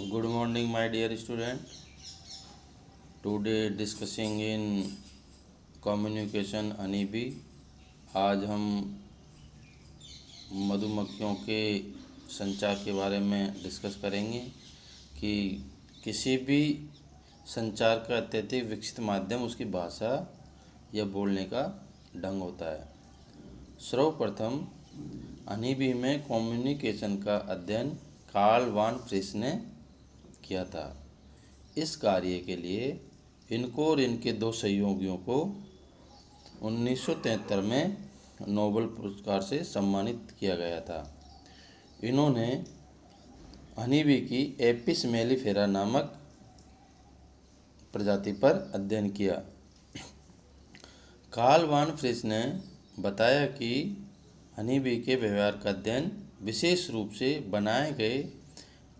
Good morning, my dear student. Today discussing in communication honeybee. आज हम मधुमक्खियों के संचार के बारे में डिस्कस करेंगे कि किसी भी संचार का अत्यधिक विकसित माध्यम उसकी भाषा या बोलने का ढंग होता है। सर्वप्रथम हनीबी में कम्युनिकेशन का अध्ययन कार्ल वान फ्रिश ने किया था। इस कार्य के लिए इनको और इनके दो सहयोगियों को 1973 में नोबेल पुरस्कार से सम्मानित किया गया था। इन्होंने हनीबी की एपिस मेलिफेरा नामक प्रजाति पर अध्ययन किया। कार्ल वान फ्रिश ने बताया कि हनीबी के व्यवहार का अध्ययन विशेष रूप से बनाए गए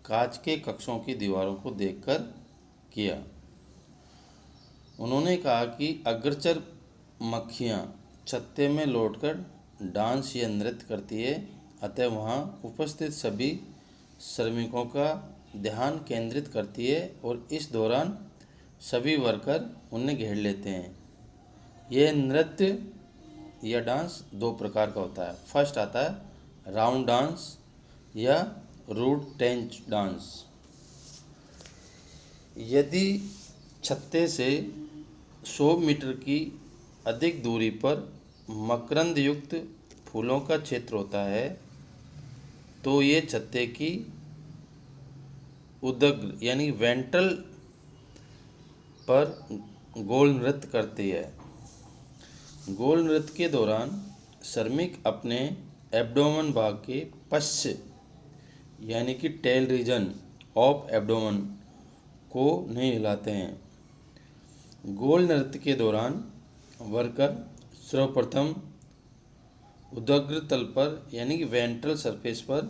कांच के कक्षों की दीवारों को देखकर किया। उन्होंने कहा कि अग्रचर मक्खियाँ छत्ते में लौटकर डांस या नृत्य करती है, अतः वहाँ उपस्थित सभी श्रमिकों का ध्यान केंद्रित करती है और इस दौरान सभी वर्कर उन्हें घेर लेते हैं। यह नृत्य या डांस दो प्रकार का होता है। फर्स्ट आता है राउंड डांस या रूट टेंच डांस। यदि छत्ते से 100 मीटर की अधिक दूरी पर मकरंद युक्त फूलों का क्षेत्र होता है तो ये छत्ते की उदग्र यानी वेंट्रल पर गोल नृत्य करती है। गोल नृत्य के दौरान श्रमिक अपने एब्डोमेन भाग के पश्च यानी कि टेल रीजन ऑफ एब्डोमेन को नहीं हिलाते हैं। गोल नृत्य के दौरान वर्कर सर्वप्रथम उदग्र तल पर यानी कि वेंट्रल सरफेस पर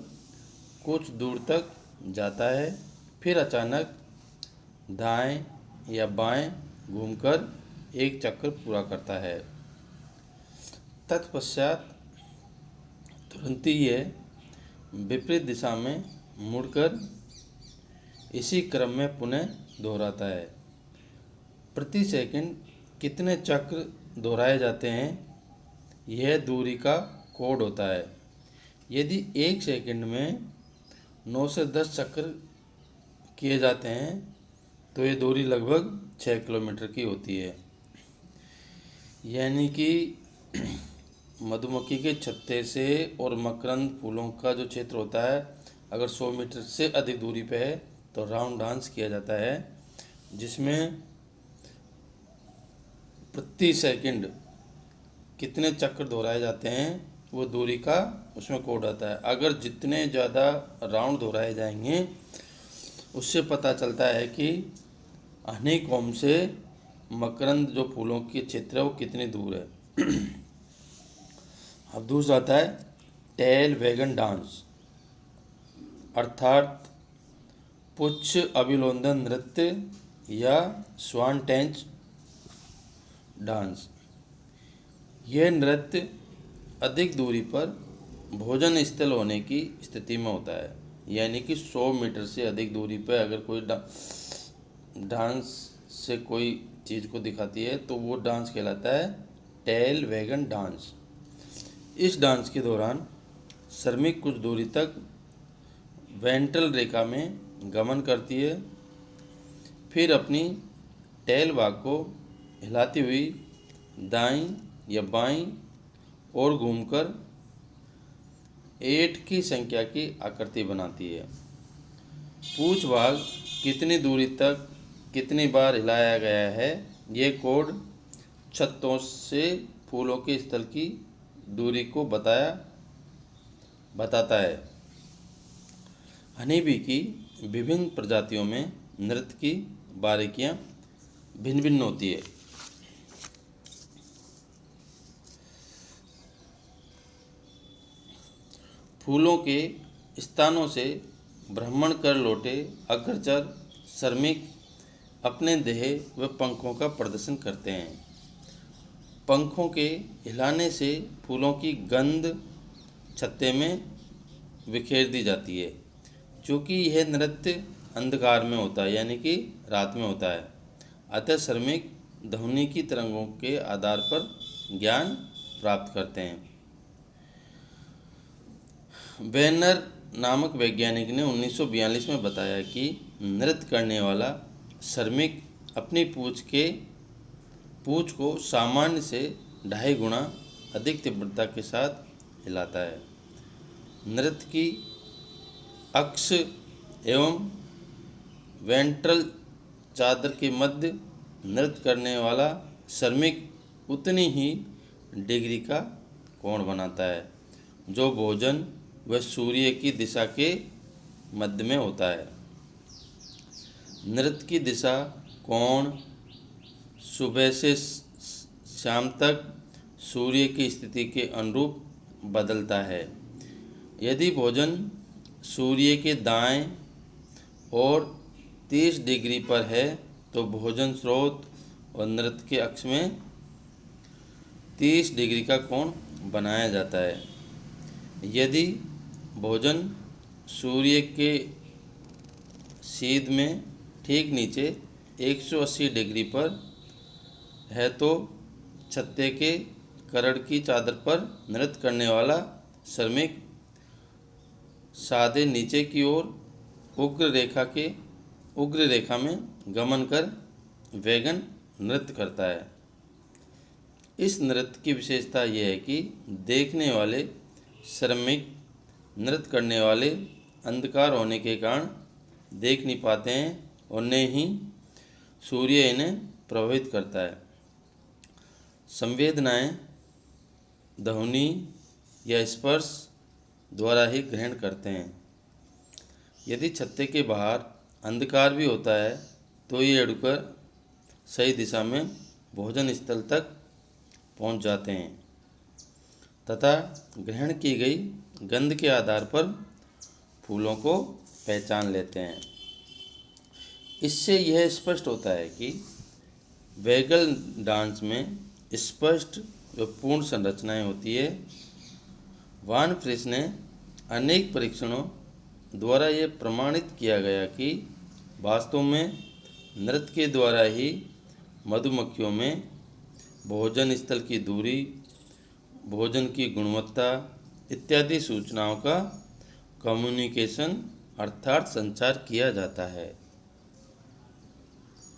कुछ दूर तक जाता है, फिर अचानक दाएं या बाएं घूमकर एक चक्कर पूरा करता है। तत्पश्चात तुरंत ही यह विपरीत दिशा में मुड़कर इसी क्रम में पुनः दोहराता है। प्रति सेकंड कितने चक्र दोहराए जाते हैं यह दूरी का कोड होता है। यदि एक सेकंड में 9 से 10 चक्र किए जाते हैं तो ये दूरी लगभग 6 किलोमीटर की होती है। यानी कि मधुमक्खी के छत्ते से और मकरंद फूलों का जो क्षेत्र होता है, अगर 100 मीटर से अधिक दूरी पे है तो राउंड डांस किया जाता है, जिसमें प्रति सेकंड कितने चक्र दोहराए जाते हैं वो दूरी का उसमें कोड आता है। अगर जितने ज़्यादा राउंड दोहराए जाएंगे उससे पता चलता है कि हनीकॉम्ब से मकरंद जो फूलों के क्षेत्र है वो कितनी दूर है। अब दूसरा आता है टेल वैगन डांस अर्थात पुच्छ अभिलोंदन नृत्य या स्वान टेंच डांस। यह नृत्य अधिक दूरी पर भोजन स्थल होने की स्थिति में होता है। यानी कि 100 मीटर से अधिक दूरी पर अगर कोई डांस से कोई चीज़ को दिखाती है तो वो डांस कहलाता है टेल वैगन डांस। इस डांस के दौरान श्रमिक कुछ दूरी तक वेंट्रल रेखा में गमन करती है, फिर अपनी टेल भाग को हिलाती हुई दाईं या बाईं ओर घूमकर 8 की संख्या की आकृति बनाती है। पूंछ भाग कितनी दूरी तक कितनी बार हिलाया गया है ये कोड छत्तों से फूलों के स्थल की दूरी को बताता है। हनीबी की विभिन्न प्रजातियों में नृत्य की बारीकियां भिन्न भिन्न होती है। फूलों के स्थानों से भ्रमण कर लौटे अग्रचर श्रमिक अपने देह व पंखों का प्रदर्शन करते हैं। पंखों के हिलाने से फूलों की गंध छत्ते में बिखेर दी जाती है। चूँकि यह नृत्य अंधकार में होता है, यानी कि रात में होता है। अतः श्रमिक ध्वनि की तरंगों के आधार पर ज्ञान प्राप्त करते हैं। वेनर नामक वैज्ञानिक ने 1942 में बताया कि नृत्य करने वाला श्रमिक अपनी पूंछ को सामान्य से 2.5 गुना अधिक तीव्रता के साथ हिलाता है। नृत्य की अक्ष एवं वेंट्रल चादर के मध्य नृत्य करने वाला श्रमिक उतनी ही डिग्री का कोण बनाता है जो भोजन व सूर्य की दिशा के मध्य में होता है। नृत्य की दिशा कोण सुबह से शाम तक सूर्य की स्थिति के अनुरूप बदलता है। यदि भोजन सूर्य के दाएं और 30 डिग्री पर है तो भोजन स्रोत और नृत्य के अक्ष में 30 डिग्री का कोण बनाया जाता है। यदि भोजन सूर्य के सीध में ठीक नीचे 180 डिग्री पर है तो छत्ते के कड़ की चादर पर नृत्य करने वाला श्रमिक साधे नीचे की ओर उग्र रेखा में गमन कर वैगन नृत्य करता है। इस नृत्य की विशेषता यह है कि देखने वाले श्रमिक नृत्य करने वाले अंधकार होने के कारण देख नहीं पाते हैं और न ही सूर्य इन्हें प्रभावित करता है। संवेदनाएं ध्वनि या स्पर्श द्वारा ही ग्रहण करते हैं। यदि छत्ते के बाहर अंधकार भी होता है तो ये उड़कर सही दिशा में भोजन स्थल तक पहुंच जाते हैं तथा ग्रहण की गई गंध के आधार पर फूलों को पहचान लेते हैं। इससे यह स्पष्ट होता है कि वैगल डांस में स्पष्ट व पूर्ण संरचनाएं होती है। वान फ्रिस ने अनेक परीक्षणों द्वारा यह प्रमाणित किया गया कि वास्तव में नृत्य के द्वारा ही मधुमक्खियों में भोजन स्थल की दूरी, भोजन की गुणवत्ता इत्यादि सूचनाओं का कम्युनिकेशन अर्थात संचार किया जाता है।